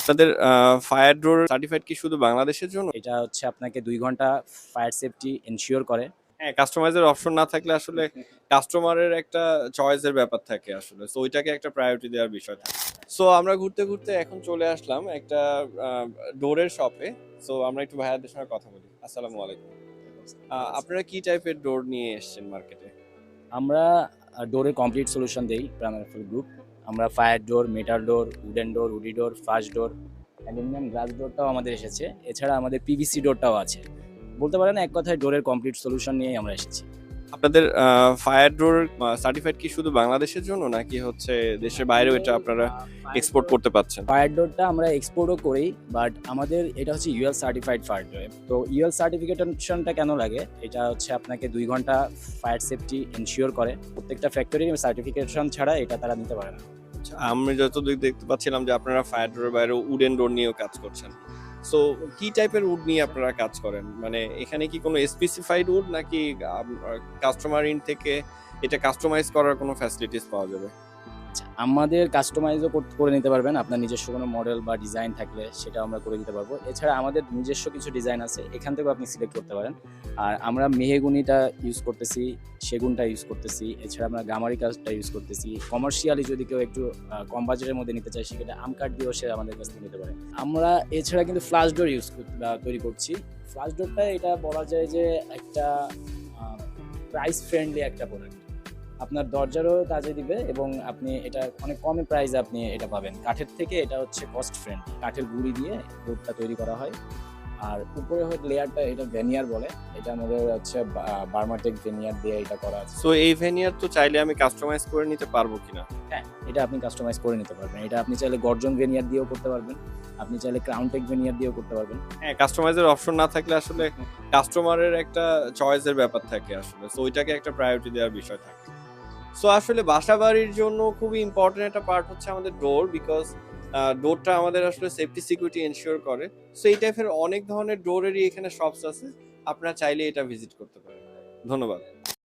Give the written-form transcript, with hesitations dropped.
আপনাদের ফায়ার ডোর সার্টিফাইড কি শুধু বাংলাদেশের জন্য? এটা হচ্ছে আপনাকে ২ ঘন্টা ফায়ার সেফটি এনশিওর করে। হ্যাঁ, কাস্টমাইজের অপশন না থাকলে আসলে কাস্টমারের একটা চয়েসের ব্যাপার থাকে আসলে। সো ওইটাকে একটা প্রায়োরিটি দেওয়ার বিষয় থাকে। সো আমরা ঘুরতে, ঘুরতে এখন চলে আসলাম একটা আ ডোরের শপে। সো আমরা একটু ভাইয়াদের সঙ্গে কথা বলি। আসসালামু আলাইকুম। আপনারা কি টাইপের ডোর নিয়ে এসেছেন মার্কেটে? আমরা ডোরের কমপ্লিট সলিউশন দেই প্রাইমারি ফুল গ্রুপ। আমরা fire door, metal door, wooden door, woody door, fast door, aluminium glass ডোরটাও আমাদের এসেছে। এছাড়া আমাদের পিভিসি ডোরটাও আছে। বলতে পারেন এক কথায় ডোরের কমপ্লিট সলিউশন নিয়েই আমরা এসেছি। আপনাদের ফায়ার ডোর সার্টিফাইড কি শুধু বাংলাদেশের জন্য নাকি হচ্ছে দেশের বাইরেও এটা আপনারা এক্সপোর্ট করতে পারছেন? ফায়ার ডোরটা আমরা এক্সপোর্টও করি, বাট আমাদের এটা হচ্ছে ইউএল সার্টিফাইড ফায়ার ডোর। তো ইউএল সার্টিফিকেশনটা কেন লাগে? এটা হচ্ছে আপনাকে ২ ঘন্টা ফায়ার সেফটি এনশিওর করে। প্রত্যেকটা ফ্যাক্টরি সার্টিফিকেশন ছাড়া এটা তারা নিতে পারে না। আচ্ছা, আমি যতদূর দেখতে পাচ্ছিলাম যে আপনারা ফায়ার ডোরের বাইরে উডেন ডোর নিয়েও কাজ করছেন। সো কি টাইপের উড নিয়ে আপনারা কাজ করেন? মানে এখানে কি কোনো স্পেসিফাইড উড নাকি কাস্টমার ইন থেকে এটা কাস্টমাইজ করার কোনো ফ্যাসিলিটিস পাওয়া যাবে? আচ্ছা, আমাদের কাস্টমাইজও করে নিতে পারবেন। আপনার নিজস্ব কোনো মডেল বা ডিজাইন থাকলে সেটা আমরা করে দিতে পারবো। এছাড়া আমাদের নিজস্ব কিছু ডিজাইন আছে, এখান থেকেও আপনি সিলেক্ট করতে পারেন। আর আমরা মেহগনিটা ইউজ করতেছি, সেগুনটা ইউজ করতেছি, এছাড়া আমরা গামারি কাঠটা ইউজ করতেছি। কমার্শিয়ালি যদি কেউ একটু কম বাজেটের মধ্যে নিতে চায়, সেক্ষেত্রে আম কাঠ দিয়েও সে আমাদের কাছ থেকে নিতে পারে। আমরা এছাড়া কিন্তু ফ্লাশ ডোর তৈরি করছি। ফ্লাশ ডোরটা এটা বলা যায় যে একটা প্রাইস ফ্রেন্ডলি একটা প্রোডাক্ট। আপনার দরজারও কাজে দিবে এবং আপনি এটা অনেক কমে প্রাইসে আপনি এটা পাবেন। কাঠের থেকে এটা হচ্ছে কস্ট ফ্রেন্ডলি। কাঠের গুঁড়ি দিয়ে ডোরটা তৈরি করা হয়। আর উপরে হয়তো লেয়ারটা এটা ভেনিয়ার বলে। এটা আমাদের হচ্ছে বার্মাটেক ভেনিয়ার দিয়ে এটা করা আছে। সো এই ভেনিয়ার তো চাইলে আমি কাস্টমাইজ করে নিতে পারবো কিনা? হ্যাঁ, এটা আপনি কাস্টমাইজ করে নিতে পারবেন। এটা আপনি চাইলে গর্জন ভেনিয়ার দিয়েও করতে পারবেন। আপনি চাইলে ক্রাউন টেক ভেনিয়ার দিয়েও করতে পারবেন। হ্যাঁ, কাস্টমাইজের অপশন না থাকলে আসলে কাস্টমারের একটা চয়েসের ব্যাপার থাকে আসলে। সো ওইটাকে একটা প্রায়োরিটি দেওয়ার বিষয় থাকে। সো আসলে বাসাবাড়ির জন্য খুবই ইম্পর্টেন্ট একটা পার্ট হচ্ছে আমাদের ডোর বিকজ ডোরটা আমাদের আসলে সেফটি সিকিউরিটি এনশিওর করে। সো এই টাইপের অনেক ধরনের ডোরেরই এখানে শপস আছে। আপনারা চাইলে এটা ভিজিট করতে পারেন। ধন্যবাদ।